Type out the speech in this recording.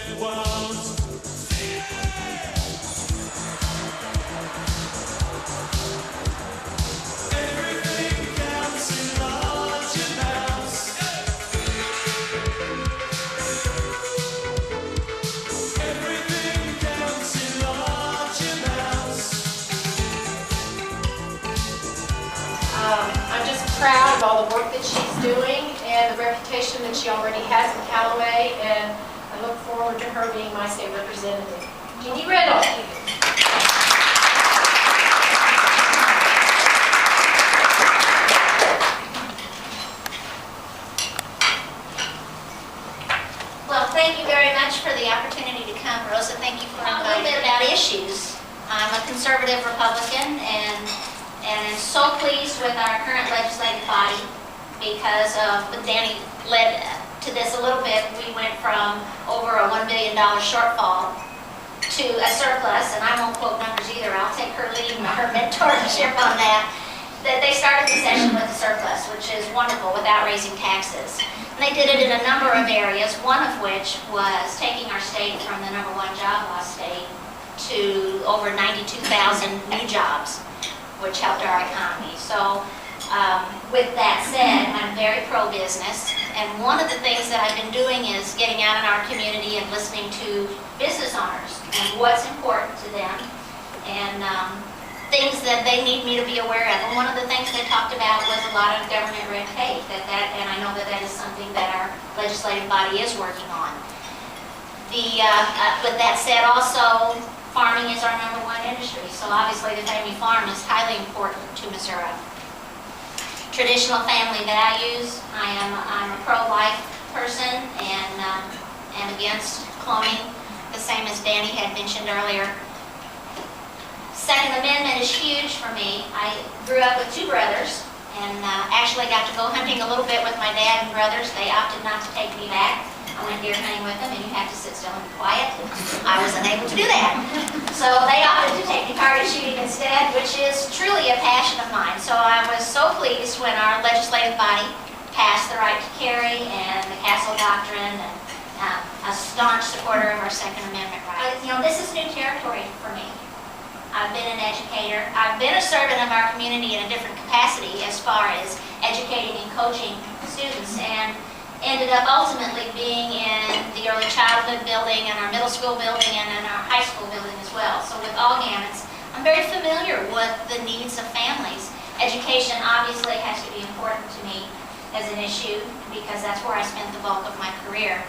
I'm just proud of all the work that she's doing and the reputation that she already has in Callaway, and I look forward to her being my state representative. Jeanie Riddle. Well, thank you very much for the opportunity to come, Rosa. Thank you for inviting me. A little bit about issues. I'm a conservative Republican, and am so pleased with our current legislative body because Danny led to this a little bit. We went from over a $1 billion shortfall to a surplus, and I won't quote numbers either. I'll take her lead and her mentorship on that. That they started the session with a surplus, which is wonderful, without raising taxes. And they did it in a number of areas, one of which was taking our state from the #1 job loss state to over 92,000 new jobs, which helped our economy. So with that said, I'm very pro-business, and one of the things that I've been doing is getting out in our community and listening to business owners and what's important to them, and things that they need me to be aware of. And one of the things they talked about was a lot of government red tape, and I know that is something that our legislative body is working on. With that said, also, farming is our #1 industry, so obviously the family farm is highly important to Missouri. Traditional family values. I'm a pro-life person and am against cloning, the same as Danny had mentioned earlier. Second Amendment is huge for me. I grew up with 2 brothers and actually got to go hunting a little bit with my dad and brothers. They opted not to take me back. I went deer hunting with them, and you have to sit still and be quiet. I was unable to do that. So they opted to take me target shooting instead, which is truly a passion of mine. So I was so pleased when our legislative body passed the right to carry and the Castle Doctrine, and a staunch supporter of our Second Amendment rights. This is new territory for me. I've been an educator. I've been a servant of our community in a different capacity as far as educating and coaching students, and ended up ultimately being in the early childhood building and our middle school building and in our high school building as well. So with all gamuts, I'm very familiar with the needs of families. Education obviously has to be important to me as an issue because that's where I spent the bulk of my career.